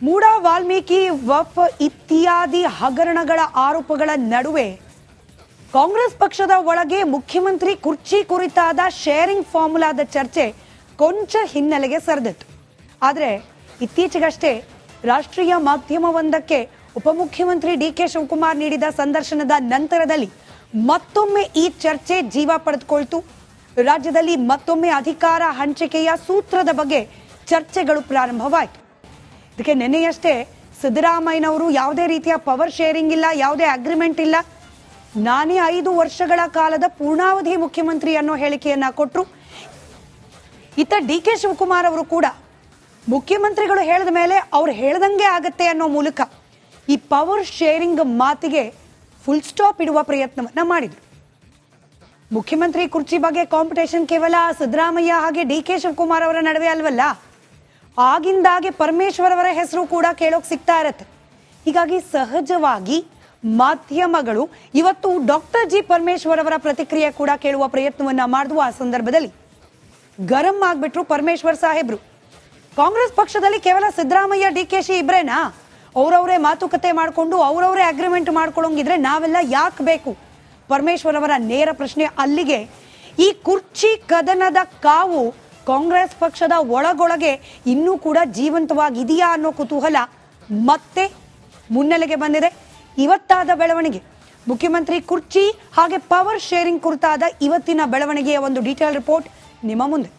ಮೂಡ ವಾಲ್ಮೀಕಿ ವಫ್ ಇತ್ಯಾದಿ ಹಗರಣಗಳ ಆರೋಪಗಳ ನಡುವೆ ಕಾಂಗ್ರೆಸ್ ಪಕ್ಷದ ಒಳಗೆ ಮುಖ್ಯಮಂತ್ರಿ ಕುರ್ಚಿ ಕುರಿತಾದ ಶೇರಿಂಗ್ ಫಾರ್ಮುಲಾದ ಚರ್ಚೆ ಕೊಂಚ ಹಿನ್ನೆಲೆಗೆ ಸರಿದಿತ್ತು. ಆದರೆ ಇತ್ತೀಚೆಗಷ್ಟೇ ರಾಷ್ಟ್ರೀಯ ಮಾಧ್ಯಮವೊಂದಕ್ಕೆ ಉಪಮುಖ್ಯಮಂತ್ರಿ ಡಿಕೆ ಶಿವಕುಮಾರ್ ನೀಡಿದ ಸಂದರ್ಶನದ ನಂತರದಲ್ಲಿ ಮತ್ತೊಮ್ಮೆ ಈ ಚರ್ಚೆ ಜೀವ ಪಡೆದುಕೊಳ್ತು. ರಾಜ್ಯದಲ್ಲಿ ಮತ್ತೊಮ್ಮೆ ಅಧಿಕಾರ ಹಂಚಿಕೆಯ ಸೂತ್ರದ ಬಗ್ಗೆ ಚರ್ಚೆಗಳು ಪ್ರಾರಂಭವಾಯಿತು. ಇದಕ್ಕೆ ನಿನ್ನೆಯಷ್ಟೇ ಸಿದ್ದರಾಮಯ್ಯನವರು ಯಾವುದೇ ರೀತಿಯ ಪವರ್ ಶೇರಿಂಗ್ ಇಲ್ಲ, ಯಾವುದೇ ಅಗ್ರಿಮೆಂಟ್ ಇಲ್ಲ, ನಾನೇ 5 ವರ್ಷಗಳ ಕಾಲದ ಪೂರ್ಣಾವಧಿ ಮುಖ್ಯಮಂತ್ರಿ ಅನ್ನೋ ಹೇಳಿಕೆಯನ್ನ ಕೊಟ್ಟರು. ಇತ್ತ ಡಿಕೆ ಶಿವಕುಮಾರ್ ಅವರು ಕೂಡ ಮುಖ್ಯಮಂತ್ರಿಗಳು ಹೇಳಿದ ಮೇಲೆ ಅವ್ರು ಹೇಳ್ದಂಗೆ ಆಗತ್ತೆ ಅನ್ನೋ ಮೂಲಕ ಈ ಪವರ್ ಶೇರಿಂಗ್ ಮಾತಿಗೆ ಫುಲ್ ಸ್ಟಾಪ್ ಇಡುವ ಪ್ರಯತ್ನವನ್ನ ಮಾಡಿದ್ರು. ಮುಖ್ಯಮಂತ್ರಿ ಕುರ್ಚಿ ಬಗ್ಗೆ ಕಾಂಪಿಟೇಷನ್ ಕೇವಲ ಸಿದ್ದರಾಮಯ್ಯ ಹಾಗೆ ಡಿಕೆ ಶಿವಕುಮಾರ್ ಅವರ ನಡುವೆ ಅಲ್ವಲ್ಲ, ಆಗಿಂದಾಗೆ ಪರಮೇಶ್ವರ್ ಅವರ ಹೆಸರು ಕೂಡ ಕೇಳೋಕ್ ಸಿಗ್ತಾ ಇರತ್ತೆ. ಹೀಗಾಗಿ ಸಹಜವಾಗಿ ಮಾಧ್ಯಮಗಳು ಇವತ್ತು ಡಾಕ್ಟರ್ ಜಿ ಪರಮೇಶ್ವರ್ ಅವರ ಪ್ರತಿಕ್ರಿಯೆ ಕೂಡ ಕೇಳುವ ಪ್ರಯತ್ನವನ್ನ ಮಾಡಿದ್ವು. ಆ ಸಂದರ್ಭದಲ್ಲಿ ಗರಂ ಆಗ್ಬಿಟ್ರು ಪರಮೇಶ್ವರ್ ಸಾಹೇಬ್ರು. ಕಾಂಗ್ರೆಸ್ ಪಕ್ಷದಲ್ಲಿ ಕೇವಲ ಸಿದ್ದರಾಮಯ್ಯ ಡಿಕೆಶಿ ಇಬ್ರೇನಾ? ಅವ್ರವರೇ ಮಾತುಕತೆ ಮಾಡಿಕೊಂಡು ಅವ್ರವರೇ ಅಗ್ರಿಮೆಂಟ್ ಮಾಡ್ಕೊಳ್ಳೋಂಗಿದ್ರೆ ನಾವೆಲ್ಲ ಯಾಕೆ ಬೇಕು? ಪರಮೇಶ್ವರ್ ಅವರ ನೇರ ಪ್ರಶ್ನೆ ಅಲ್ಲಿಗೆ. ಈ ಕುರ್ಚಿ ಕದನದ ಕಾವು ಕಾಂಗ್ರೆಸ್ ಪಕ್ಷದ ಒಳಗೊಳಗೆ ಇನ್ನೂ ಕೂಡ ಜೀವಂತವಾಗಿದೆಯಾ ಅನ್ನೋ ಕುತೂಹಲ ಮತ್ತೆ ಮುನ್ನೆಲೆಗೆ ಬಂದಿದೆ. ಇವತ್ತಾದ ಬೆಳವಣಿಗೆ, ಮುಖ್ಯಮಂತ್ರಿ ಕುರ್ಚಿ ಹಾಗೆ ಪವರ್ ಶೇರಿಂಗ್ ಕುರಿತಾದ ಇವತ್ತಿನ ಬೆಳವಣಿಗೆಯ ಒಂದು ಡೀಟೇಲ್ ರಿಪೋರ್ಟ್ ನಿಮ್ಮ ಮುಂದೆ.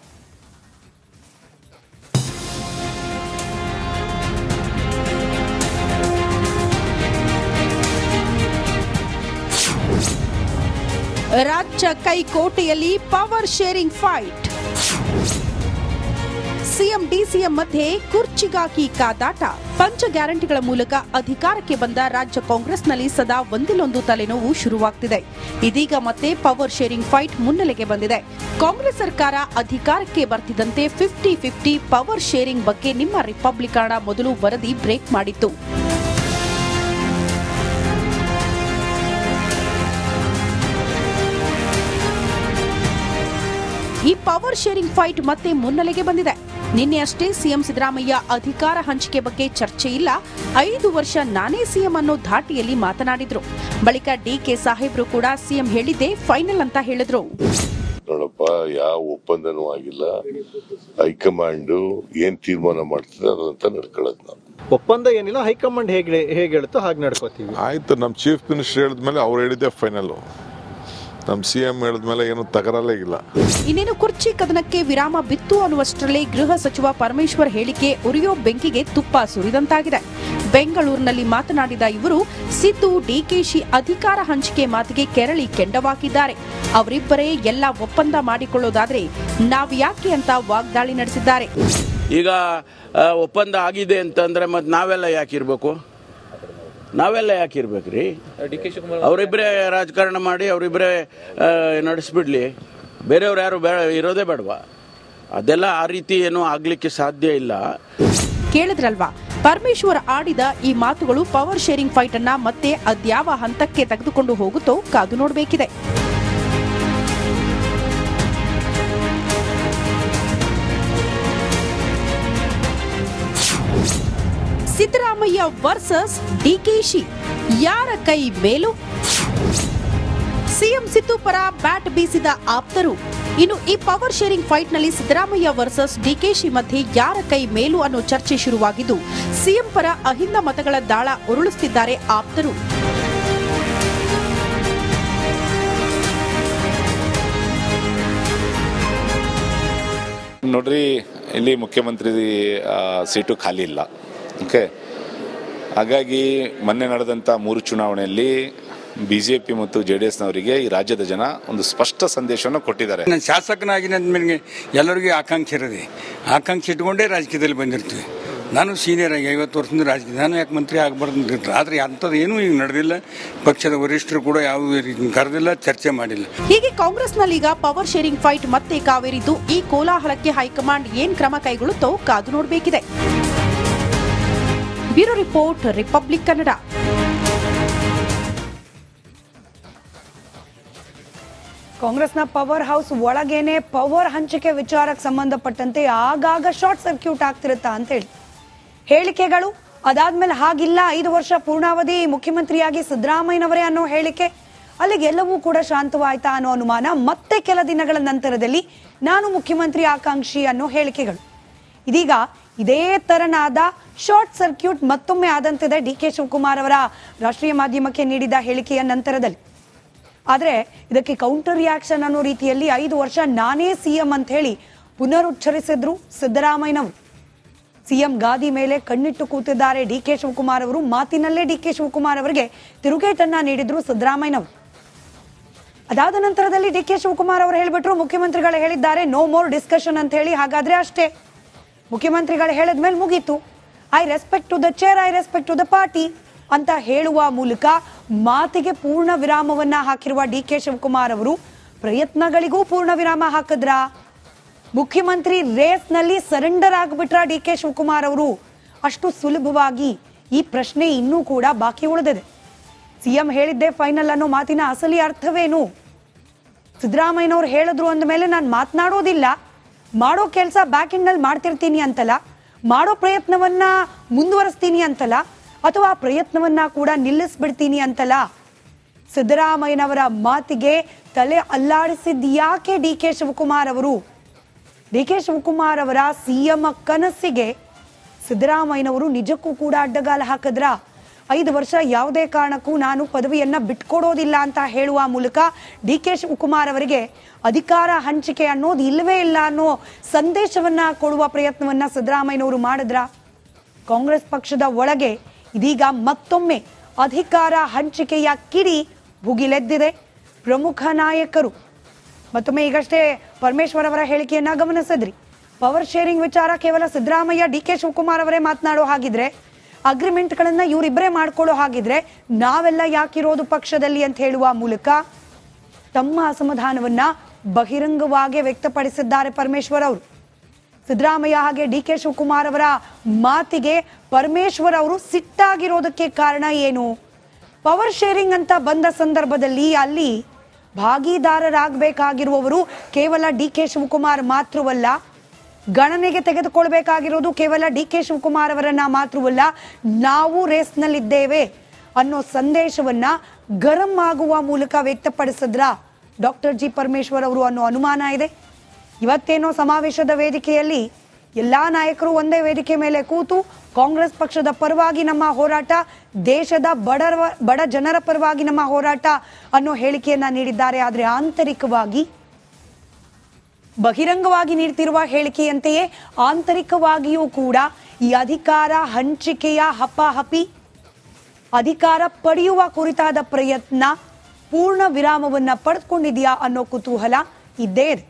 ರಾಜ್ಯ ಕೈಕೋಟೆಯಲ್ಲಿ power sharing fight. CM DCM ಮಧ್ಯೆ ಕುರ್ಚಿಗಾಗಿ ಕಾದಾಟ. ಪಂಚ ಗ್ಯಾರಂಟಿಗಳ ಮೂಲಕ ಅಧಿಕಾರಕ್ಕೆ ಬಂದ ರಾಜ್ಯ ಕಾಂಗ್ರೆಸ್ನಲ್ಲಿ ಸದಾ ಒಂದಿಲ್ಲೊಂದು ತಲೆನೋವು ಶುರುವಾಗ್ತಿದೆ. ಇದೀಗ ಮತ್ತೆ ಪವರ್ ಶೇರಿಂಗ್ ಫೈಟ್ ಮುನ್ನೆಲೆಗೆ ಬಂದಿದೆ. ಕಾಂಗ್ರೆಸ್ ಸರ್ಕಾರ ಅಧಿಕಾರಕ್ಕೆ ಬರ್ತಿದ್ದಂತೆ 50-50 ಪವರ್ ಶೇರಿಂಗ್ ಬಗ್ಗೆ ನಿಮ್ಮ ರಿಪಬ್ಲಿಕ್ ಕನ್ನಡ ಮೊದಲು ವರದಿ ಬ್ರೇಕ್ ಮಾಡಿತ್ತು. ಈ ಪವರ್ ಶೇರಿಂಗ್ ಫೈಟ್ ಮತ್ತೆ ಮುನ್ನೆಲೆಗೆ ಬಂದಿದೆ. ನಿನ್ನೆ ಅಷ್ಟೇ ಸಿಎಂ ಸಿದ್ದರಾಮಯ್ಯ ಅಧಿಕಾರ ಹಂಚಿಕೆ ಬಗ್ಗೆ ಚರ್ಚೆ ಇಲ್ಲ, 5 ವರ್ಷ ನಾನೇ ಸಿಎಂ ಅನ್ನೋ ಧಾಟಿಯಲ್ಲಿ ಮಾತನಾಡಿದ್ರು. ಬಳಿಕ ಡಿಕೆ ಸಾಹೇಬ್ರು ಕೂಡ ಸಿಎಂ ಹೇಳಿದ್ದೆ ಫೈನಲ್ ಅಂತ ಹೇಳಿದ್ರು. ನೋಡಪ್ಪ, ಯಾವ ಒಪ್ಪಂದನೂ ಆಗಿಲ್ಲ. ಹೈಕಮಾಂಡ್ ಏನ್ ತೀರ್ಮಾನ ಮಾಡ್ತದೆ ಅದಂತ ನಡ್ಕೊಳ್ಳೋದು. ನಾವು ಒಪ್ಪಂದ ಏನಿಲ್ಲ, ಹೈಕಮಾಂಡ್ ಹೇಗೆ ಹೇಳುತ್ತೋ ಹಾಗೆ ನಡ್ಕೋತೀವಿ. ಆಯ್ತು, ನಮ್ ಚೀಫ್ ಮಿನಿಸ್ಟರ್ ಹೇಳಿದ್ಮೇಲೆ ಅವ್ರು ಹೇಳಿದ್ದೆ ಫೈನಲ್. ನಮ್ ಸಿಎಂ ಹೇಳಿದ್ಮೇಲೆ ಏನು ತಕರಾರೇ ಇಲ್ಲ. ಇನ್ನೇನು ಕುರ್ಚಿ ಕದನಕ್ಕೆ ವಿರಾಮ ಬಿತ್ತು ಅನ್ನುವಷ್ಟರಲ್ಲೇ ಗೃಹ ಸಚಿವ ಪರಮೇಶ್ವರ್ ಹೇಳಿಕೆ ಉರಿಯೋ ಬೆಂಕಿಗೆ ತುಪ್ಪ ಸುರಿದಂತಾಗಿದೆ. ಬೆಂಗಳೂರಿನಲ್ಲಿ ಮಾತನಾಡಿದ ಇವರು ಸಿದ್ದು ಡಿಕೆಶಿ ಅಧಿಕಾರ ಹಂಚಿಕೆ ಮಾತಿಗೆ ಕೆರಳಿ ಕೆಂಡವಾಗಿದ್ದಾರೆ. ಅವರಿಬ್ಬರೇ ಎಲ್ಲ ಒಪ್ಪಂದ ಮಾಡಿಕೊಳ್ಳೋದಾದ್ರೆ ನಾವ್ ಯಾಕೆ ಅಂತ ವಾಗ್ದಾಳಿ ನಡೆಸಿದ್ದಾರೆ. ಈಗ ಒಪ್ಪಂದ ಆಗಿದೆ ಅಂತಂದ್ರೆ ಮತ್ತೆ ನಾವೆಲ್ಲ ಯಾಕಿರ್ಬೇಕು? ನಾವೆಲ್ಲ ಯಾಕಿರ್ಬೇಕ್ರಿ? ಅವರಿಬ್ಬರೇ ರಾಜಕಾರಣ ಮಾಡಿ ಅವರಿಬ್ಬರೇ ನಡೆಸ್ಬಿಡ್ಲಿ, ಬೇರೆಯವ್ರು ಯಾರು ಇರೋದೇ ಬೇಡವಾ? ಅದೆಲ್ಲ ಆ ರೀತಿ ಏನೂ ಆಗ್ಲಿಕ್ಕೆ ಸಾಧ್ಯ ಇಲ್ಲ. ಕೇಳಿದ್ರಲ್ವಾ, ಪರಮೇಶ್ವರ್ ಆಡಿದ ಈ ಮಾತುಗಳು ಪವರ್ ಶೇರಿಂಗ್ ಫೈಟ್ ಅನ್ನ ಮತ್ತೆ ಅದ್ಯಾವ ಹಂತಕ್ಕೆ ತೆಗೆದುಕೊಂಡು ಹೋಗುತ್ತೋ ಕಾದು ನೋಡಬೇಕಿದೆ. ಸಿದ್ದರಾಮಯ್ಯ ವರ್ಸಸ್ ಡಿಕೆಶಿ, ಯಾರ ಕೈ ಮೇಲು? ಸಿಎಂ ಸಿದ್ದು ಪರ ಬ್ಯಾಟ್ ಬೀಸಿದ ಆಪ್ತರು. ಇನ್ನು ಈ ಪವರ್ ಶೇರಿಂಗ್ ಫೈಟ್ ನಲ್ಲಿ ಸಿದ್ದರಾಮಯ್ಯ ವರ್ಸಸ್ ಡಿಕೆಶಿ ಮಧ್ಯೆ ಯಾರ ಕೈ ಮೇಲು ಅನ್ನೋ ಚರ್ಚೆ ಶುರುವಾಗಿದ್ದು, ಸಿಎಂ ಪರ ಅಹಿಂದ ಮತಗಳ ದಾಳ ಉರುಳಿಸುತ್ತಿದ್ದಾರೆ ಆಪ್ತರು. ನೋಡ್ರಿ, ಇಲ್ಲಿ ಮುಖ್ಯಮಂತ್ರಿ ಸೀಟು ಖಾಲಿ ಇಲ್ಲ. ಓಕೆ, ಹಾಗಾಗಿ ಮೊನ್ನೆ ನಡೆದಂಥ 3 ಚುನಾವಣೆಯಲ್ಲಿ ಬಿಜೆಪಿ ಮತ್ತು JDSನವರಿಗೆ ಈ ರಾಜ್ಯದ ಜನ ಒಂದು ಸ್ಪಷ್ಟ ಸಂದೇಶವನ್ನು ಕೊಟ್ಟಿದ್ದಾರೆ. ನಾನು ಶಾಸಕನಾಗಿ ನನಗೆ ಎಲ್ಲರಿಗೂ ಆಕಾಂಕ್ಷೆ ಇರೋದೆ, ಆಕಾಂಕ್ಷೆ ಇಟ್ಕೊಂಡೇ ರಾಜಕೀಯದಲ್ಲಿ ಬಂದಿರ್ತೀವಿ. ನಾನು ಸೀನಿಯರ್ ಆಗಿ 50 ವರ್ಷದಿಂದ ರಾಜಕೀಯ, ನಾನು ಯಾಕೆ ಮಂತ್ರಿ ಆಗಬಾರ್ದು? ಆದರೆ ಅಂಥದ್ದು ಏನೂ ಈಗ ನಡೆದಿಲ್ಲ. ಪಕ್ಷದ ವರಿಷ್ಠರು ಕೂಡ ಯಾವುದೇ ರೀತಿ ಕರೆದಿಲ್ಲ, ಚರ್ಚೆ ಮಾಡಿಲ್ಲ. ಹೀಗೆ ಕಾಂಗ್ರೆಸ್ನಲ್ಲೀಗ ಪವರ್ ಶೇರಿಂಗ್ ಫೈಟ್ ಮತ್ತೆ ಕಾವೇರಿದ್ದು. ಈ ಕೋಲಾಹಲಕ್ಕೆ ಹೈಕಮಾಂಡ್ ಏನ್ ಕ್ರಮ ಕೈಗೊಳ್ಳುತ್ತೋ ಕಾದು ನೋಡಬೇಕಿದೆ. Bureau report, Republic Kannada. ಕಾಂಗ್ರೆಸ್ನ ಪವರ್ ಹೌಸ್ ಒಳಗೇನೆ ಪವರ್ ಹಂಚಿಕೆ ವಿಚಾರಕ್ಕೆ ಸಂಬಂಧಪಟ್ಟಂತೆ ಆಗಾಗ ಶಾರ್ಟ್ ಸರ್ಕ್ಯೂಟ್ ಆಗ್ತಿರುತ್ತಾ ಅಂತ ಹೇಳಿ ಹೇಳಿಕೆಗಳು ಅದಾದ್ಮೇಲೆ ಹಾಗಿಲ್ಲ 5 ವರ್ಷ ಪೂರ್ಣಾವಧಿ ಮುಖ್ಯಮಂತ್ರಿಯಾಗಿ ಸಿದ್ದರಾಮಯ್ಯನವರೇ ಅನ್ನೋ ಹೇಳಿಕೆ, ಅಲ್ಲಿಗೆಲ್ಲವೂ ಕೂಡ ಶಾಂತವಾಯ್ತಾ ಅನ್ನೋ ಅನುಮಾನ. ಮತ್ತೆ ಕೆಲ ದಿನಗಳ ನಂತರದಲ್ಲಿ ನಾನು ಮುಖ್ಯಮಂತ್ರಿ ಆಕಾಂಕ್ಷಿ ಅನ್ನೋ ಹೇಳಿಕೆಗಳು. ಇದೀಗ ಇದೇ ತರನಾದ ಶಾರ್ಟ್ ಸರ್ಕ್ಯೂಟ್ ಮತ್ತೊಮ್ಮೆ ಆದಂತಿದೆ ಡಿ ಕೆ ಶಿವಕುಮಾರ್ ಅವರ ರಾಷ್ಟ್ರೀಯ ಮಾಧ್ಯಮಕ್ಕೆ ನೀಡಿದ ಹೇಳಿಕೆಯ ನಂತರದಲ್ಲಿ. ಆದರೆ ಇದಕ್ಕೆ ಕೌಂಟರ್ ರಿಯಾಕ್ಷನ್ ಅನ್ನೋ ರೀತಿಯಲ್ಲಿ 5 ವರ್ಷ ನಾನೇ ಸಿಎಂ ಅಂತ ಹೇಳಿ ಪುನರುಚ್ಚರಿಸಿದ್ರು ಸಿದ್ದರಾಮಯ್ಯನವರು. ಸಿಎಂ ಗಾದಿ ಮೇಲೆ ಕಣ್ಣಿಟ್ಟು ಕೂತಿದ್ದಾರೆ ಡಿ ಕೆ ಶಿವಕುಮಾರ್ ಅವರು. ಮಾತಿನಲ್ಲೇ ಡಿ ಕೆ ಶಿವಕುಮಾರ್ ಅವರಿಗೆ ತಿರುಗೇಟನ್ನ ನೀಡಿದ್ರು ಸಿದ್ದರಾಮಯ್ಯನವರು. ಅದಾದ ನಂತರದಲ್ಲಿ ಡಿ ಕೆ ಶಿವಕುಮಾರ್ ಅವರು ಹೇಳ್ಬಿಟ್ರು, ಮುಖ್ಯಮಂತ್ರಿಗಳು ಹೇಳಿದ್ದಾರೆ ನೋ ಮೋರ್ ಡಿಸ್ಕಷನ್ ಅಂತ ಹೇಳಿ. ಹಾಗಾದ್ರೆ ಅಷ್ಟೇ, ಮುಖ್ಯಮಂತ್ರಿಗಳು ಹೇಳಿದ್ಮೇಲೆ ಮುಗೀತು. I respect to the chair, I respect to the party ಅಂತ ಹೇಳುವ ಮೂಲಕ ಮಾತಿಗೆ ಪೂರ್ಣ ವಿರಾಮವನ್ನ ಹಾಕಿರುವ ಡಿ ಕೆ ಶಿವಕುಮಾರ್ ಅವರು ಪ್ರಯತ್ನಗಳಿಗೂ ಪೂರ್ಣ ವಿರಾಮ ಹಾಕಿದ್ರ? ಮುಖ್ಯಮಂತ್ರಿ ರೇಸ್ನಲ್ಲಿ ಸರೆಂಡರ್ ಆಗಿಬಿಟ್ರ ಡಿ ಕೆ ಶಿವಕುಮಾರ್ ಅವರು? ಅಷ್ಟು ಸುಲಭವಾಗಿ ಈ ಪ್ರಶ್ನೆ ಇನ್ನೂ ಕೂಡ ಬಾಕಿ ಉಳಿದಿದೆ. ಸಿಎಂ ಹೇಳಿದ್ದೆ ಫೈನಲ್ ಅನ್ನೋ ಮಾತಿನ ಅಸಲಿ ಅರ್ಥವೇನು? ಸಿದ್ದರಾಮಯ್ಯನವ್ರು ಹೇಳಿದ್ರು ಅಂದ ಮೇಲೆ ನಾನು ಮಾತನಾಡೋದಿಲ್ಲ, ಮಾಡೋ ಕೆಲಸ ಬ್ಯಾಕ್ ಎಂಡ್ನಲ್ಲಿ ಮಾಡ್ತಿರ್ತೀನಿ ಅಂತಲ್ಲ, ಮಾಡೋ ಪ್ರಯತ್ನವನ್ನ ಮುಂದುವರಿಸ್ತೀನಿ ಅಂತಲ್ಲ, ಅಥವಾ ಪ್ರಯತ್ನವನ್ನ ಕೂಡ ನಿಲ್ಲಿಸ್ಬಿಡ್ತೀನಿ ಅಂತಲ್ಲ. ಸಿದ್ದರಾಮಯ್ಯನವರ ಮಾತಿಗೆ ತಲೆ ಅಲ್ಲಾಡಿಸಿದ್ ಯಾಕೆ ಡಿ ಕೆ ಶಿವಕುಮಾರ್ ಅವರು? ಡಿ ಕೆ ಶಿವಕುಮಾರ್ ಅವರ ಸಿಎಂ ಕನಸಿಗೆ ಸಿದ್ದರಾಮಯ್ಯನವರು ನಿಜಕ್ಕೂ ಕೂಡ ಅಡ್ಡಗಾಲ ಹಾಕಿದ್ರ? 5 ವರ್ಷ ಯಾವುದೇ ಕಾರಣಕ್ಕೂ ನಾನು ಪದವಿಯನ್ನ ಬಿಟ್ಕೊಡೋದಿಲ್ಲ ಅಂತ ಹೇಳುವ ಮೂಲಕ ಡಿ ಕೆ ಶಿವಕುಮಾರ್ ಅವರಿಗೆ ಅಧಿಕಾರ ಹಂಚಿಕೆ ಅನ್ನೋದು ಇಲ್ಲವೇ ಇಲ್ಲ ಅನ್ನೋ ಸಂದೇಶವನ್ನ ಕೊಡುವ ಪ್ರಯತ್ನವನ್ನ ಸಿದ್ದರಾಮಯ್ಯನವರು ಮಾಡಿದ್ರ? ಕಾಂಗ್ರೆಸ್ ಪಕ್ಷದ ಒಳಗೆ ಇದೀಗ ಮತ್ತೊಮ್ಮೆ ಅಧಿಕಾರ ಹಂಚಿಕೆಯ ಕಿಡಿ ಭುಗಿಲೆದ್ದಿದೆ. ಪ್ರಮುಖ ನಾಯಕರು ಮತ್ತೊಮ್ಮೆ ಈಗಷ್ಟೇ ಪರಮೇಶ್ವರ್ ಅವರ ಹೇಳಿಕೆಯನ್ನ ಗಮನಿಸಿದ್ರಿ. ಪವರ್ ಶೇರಿಂಗ್ ವಿಚಾರ ಕೇವಲ ಸಿದ್ದರಾಮಯ್ಯ ಡಿ ಕೆ ಶಿವಕುಮಾರ್ ಅವರೇ ಮಾತನಾಡೋ ಹಾಗಿದ್ರೆ, ಅಗ್ರಿಮೆಂಟ್ಗಳನ್ನ ಇವರಿಬ್ಬರೇ ಮಾಡ್ಕೊಳ್ಳೋ ಹಾಗಿದ್ರೆ ನಾವೆಲ್ಲ ಯಾಕಿರೋದು ಪಕ್ಷದಲ್ಲಿ ಅಂತ ಹೇಳುವ ಮೂಲಕ ತಮ್ಮ ಅಸಮಾಧಾನವನ್ನ ಬಹಿರಂಗವಾಗಿ ವ್ಯಕ್ತಪಡಿಸಿದ್ದಾರೆ ಪರಮೇಶ್ವರ್ ಅವರು. ಸಿದ್ದರಾಮಯ್ಯ ಹಾಗೆ ಡಿ ಕೆ ಶಿವಕುಮಾರ್ ಅವರ ಮಾತಿಗೆ ಪರಮೇಶ್ವರ್ ಅವರು ಸಿಟ್ಟಾಗಿರೋದಕ್ಕೆ ಕಾರಣ ಏನು? ಪವರ್ ಶೇರಿಂಗ್ ಅಂತ ಬಂದ ಸಂದರ್ಭದಲ್ಲಿ ಅಲ್ಲಿ ಭಾಗಿದಾರರಾಗಬೇಕಾಗಿರುವವರು ಕೇವಲ ಡಿ ಕೆ ಶಿವಕುಮಾರ್ ಮಾತ್ರವಲ್ಲ, ಗಣನೆಗೆ ತೆಗೆದುಕೊಳ್ಬೇಕಾಗಿರೋದು ಕೇವಲ ಡಿ ಕೆ ಶಿವಕುಮಾರ್ ಅವರನ್ನ ಮಾತ್ರವಲ್ಲ, ನಾವು ರೇಸ್ನಲ್ಲಿದ್ದೇವೆ ಅನ್ನೋ ಸಂದೇಶವನ್ನ ಗರಂ ಆಗುವ ಮೂಲಕ ವ್ಯಕ್ತಪಡಿಸಿದ್ರ ಡಾಕ್ಟರ್ ಜಿ ಪರಮೇಶ್ವರ್ ಅವರು ಅನ್ನೋ ಅನುಮಾನ ಇದೆ. ಇವತ್ತೇನೋ ಸಮಾವೇಶದ ವೇದಿಕೆಯಲ್ಲಿ ಎಲ್ಲಾ ನಾಯಕರು ಒಂದೇ ವೇದಿಕೆ ಮೇಲೆ ಕೂತು ಕಾಂಗ್ರೆಸ್ ಪಕ್ಷದ ಪರವಾಗಿ ನಮ್ಮ ಹೋರಾಟ, ದೇಶದ ಬಡ ಜನರ ಪರವಾಗಿ ನಮ್ಮ ಹೋರಾಟ ಅನ್ನೋ ಹೇಳಿಕೆಯನ್ನ ನೀಡಿದ್ದಾರೆ. ಆದರೆ ಆಂತರಿಕವಾಗಿ, ಬಹಿರಂಗವಾಗಿ ನೀಡ್ತಿರುವ ಹೇಳಿಕೆಯಂತೆಯೇ ಆಂತರಿಕವಾಗಿಯೂ ಕೂಡ ಈ ಅಧಿಕಾರ ಹಂಚಿಕೆಯ ಹಪಾಹಪಿ, ಅಧಿಕಾರ ಪಡೆಯುವ ಕುರಿತಾದ ಪ್ರಯತ್ನ ಪೂರ್ಣ ವಿರಾಮವನ್ನ ಪಡೆದುಕೊಂಡಿದೆಯಾ ಅನ್ನೋ ಕುತೂಹಲ ಇದ್ದೇ ಇದೆ.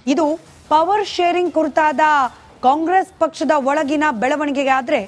ಇದು ಪವರ್ ಶೇರಿಂಗ್ ಕುರಿತಾದ ಕಾಂಗ್ರೆಸ್ ಪಕ್ಷದ ಒಳಗಿನ ಬೆಳವಣಿಗೆಗೆ ಆದ್ರೆ